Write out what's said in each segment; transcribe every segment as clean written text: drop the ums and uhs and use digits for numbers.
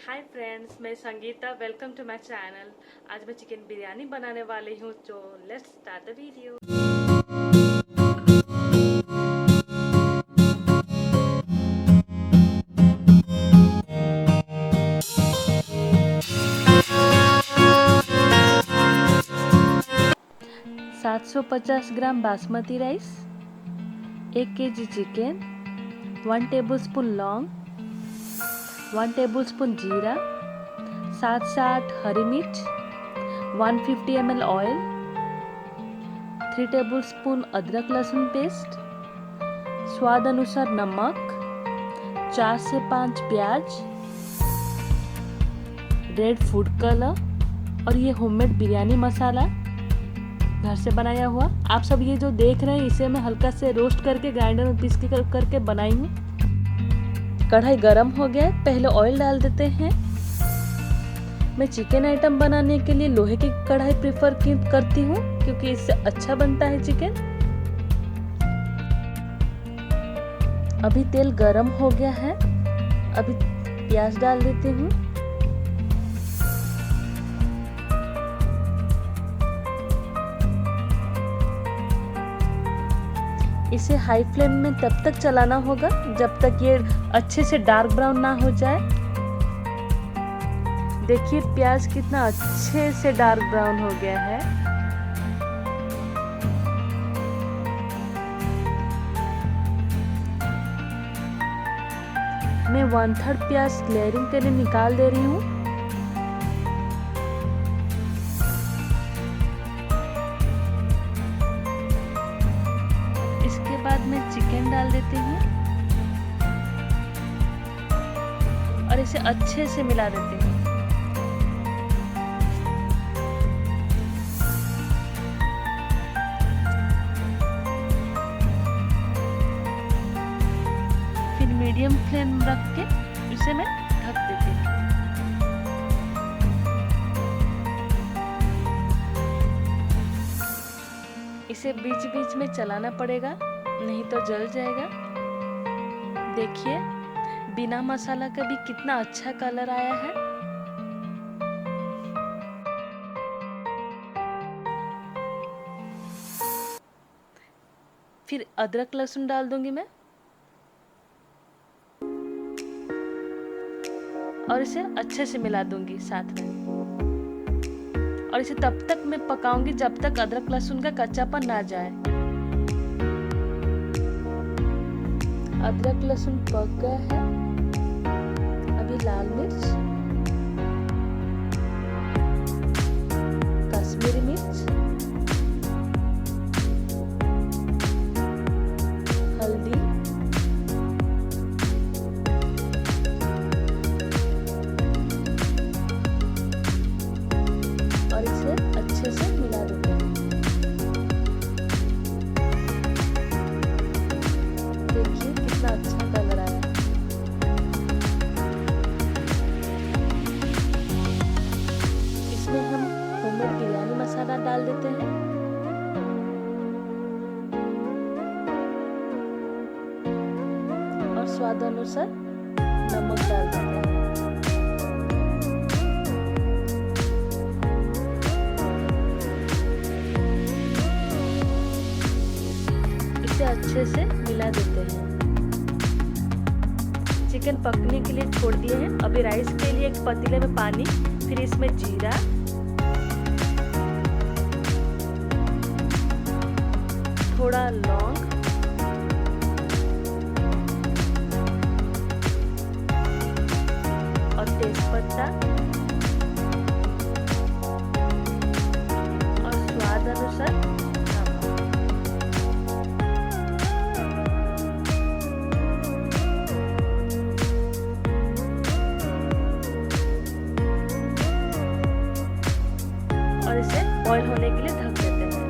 हाय friends, मैं Sangeeta. Welcome to my channel. आज मैं चिकन बिरयानी बनाने वाली हूँ, तो let's start the video. 750 gram basmati rice, 1 KG chicken, 1 tablespoon लौंग, 1 टेबलस्पून जीरा, 7 से 8 हरी मिर्च, 150 ml ऑयल, 3 टेबलस्पून अदरक लहसुन पेस्ट, स्वाद अनुसार नमक, 4 से 5 प्याज, रेड फूड कलर और ये होममेड बिरयानी मसाला घर से बनाया हुआ। आप सब ये जो देख रहे हैं इसे मैं हल्का से रोस्ट करके ग्राइंडर में पीस करके बनाई हूँ। कढ़ाई गरम हो गया है, पहले ऑयल डाल देते हैं। मैं चिकन आइटम बनाने के लिए लोहे की कढ़ाई प्रेफर करती हूँ क्योंकि इससे अच्छा बनता है चिकन। अभी तेल गरम हो गया है, अभी प्याज डाल देती हूँ। इसे हाई फ्लेम में तब तक चलाना होगा जब तक ये अच्छे से डार्क ब्राउन ना हो जाए। देखिए प्याज कितना अच्छे से डार्क ब्राउन हो गया है। मैं 1/3 प्याज लेयरिंग के लिए निकाल दे रही हूँ। इसके बाद मैं चिकन डाल देती हूँ और इसे अच्छे से मिला देती हूँ। फिर मीडियम फ्लेम रख के इसे मैं ढक देती हूँ। इसे बीच बीच में चलाना पड़ेगा, नहीं तो जल जाएगा। देखिए बिना मसाला का भी कितना अच्छा कलर आया है। फिर अदरक लहसुन डाल दूंगी मैं और इसे अच्छे से मिला दूंगी साथ में। और इसे तब तक मैं पकाऊंगी जब तक अदरक लहसुन का कच्चापन ना जाए। अदरक लहसुन पक गया है। अभी लाल मिर्च, कश्मीरी मिर्च, हल्दी, और इसे अच्छे से मिला देते हैं। देखिए कितना अच्छा कलर आया है। इसमें हम होममेड बिरयानी मसाला डाल देते हैं और स्वाद अनुसार नमक डाल देते हैं। इसे अच्छे से मिला देते हैं। चिकन पकने के लिए छोड़ दिए हैं। अभी राइस के लिए एक पतीले में पानी, फिर इसमें जीरा, थोड़ा लौंग, और तेजपत्ता और स्वाद अनुसार नमक। और इसे बॉईल होने के लिए ढक देते हैं।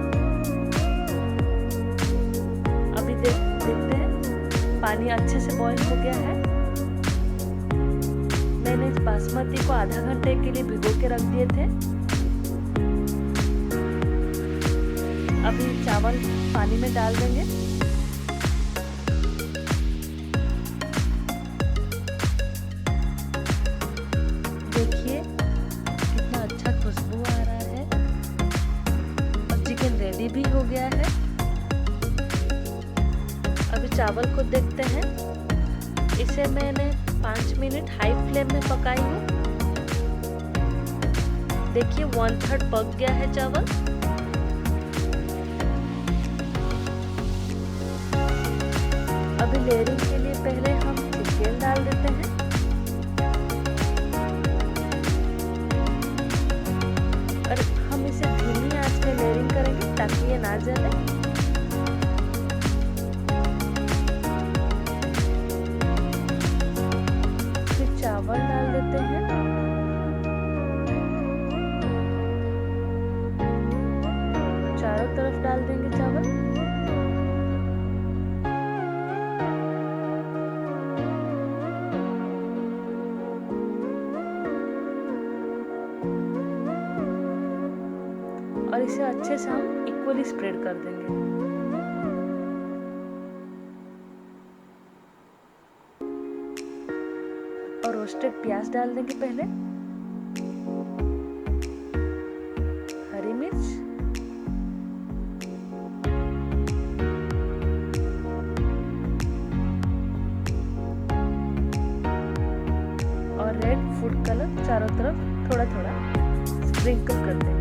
अभी देखते हैं पानी अच्छे से बॉईल हो गया है। मैंने इस बासमती को आधा घंटे के लिए भिगो के रख दिए थे। अभी चावल पानी में डाल देंगे। चावल को देखते हैं। इसे मैंने 5 मिनट हाई फ्लेम में पकाई हूँ। देखिए 1/3 पक गया है चावल। अभी लेयरिंग के लिए पहले हम चिकन डाल देते हैं। और हम इसे धीमी आंच में लेयरिंग करेंगे ताकि ये ना जले। फिर चावल डाल देते हैं। चारों तरफ डाल देंगे चावल। और इसे अच्छे से हम इक्वली स्प्रेड कर देंगे। और रोस्टेड प्याज डाल देंगे पहले, हरी मिर्च, और रेड फूड कलर चारों तरफ थोड़ा थोड़ा स्प्रिंकल कर देंगे।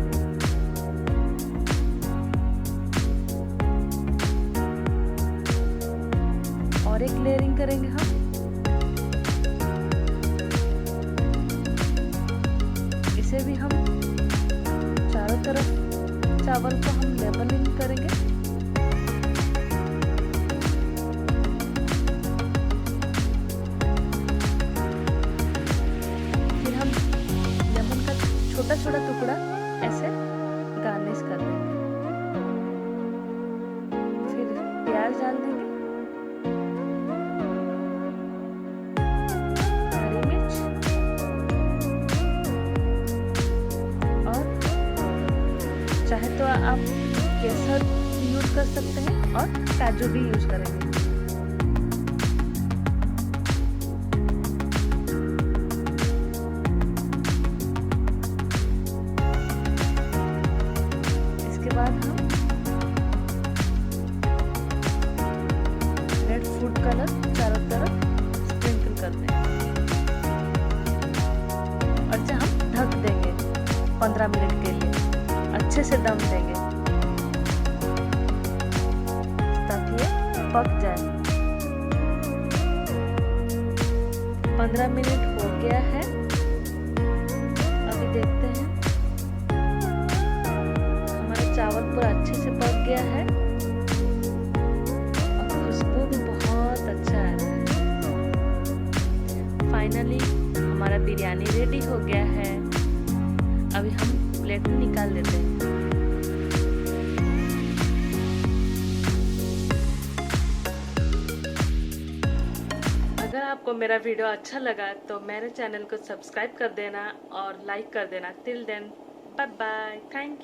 और एक लेयरिंग करेंगे हम। इसे भी हम चारों तरफ चावल को हम लेबलिंग करेंगे। फिर हम लेमन का छोटा छोटा टुकड़ा ऐसे गार्निश कर देंगे। फिर प्याज डाल देंगे, चाहे तो आप केसर यूज कर सकते हैं और काजू भी यूज करेंगे। इसके बाद हम रेड फूड कलर चारों तरफ स्प्रिंकल कर देंगे। और जहाँ हम ढक देंगे 15 मिनट के लिए, अच्छे से दम देंगे ताकि ये पक जाए। 15 मिनट हो गया है। अभी देखते हैं, हमारा चावल पूरा अच्छे से पक गया है और खुशबू भी बहुत अच्छा आ रहा है। फाइनली हमारा बिरयानी रेडी हो गया है। अभी हम प्लेट में निकाल देते हैं। अगर आपको मेरा वीडियो अच्छा लगा तो मेरे चैनल को सब्सक्राइब कर देना और लाइक कर देना। Till then bye bye, thank you.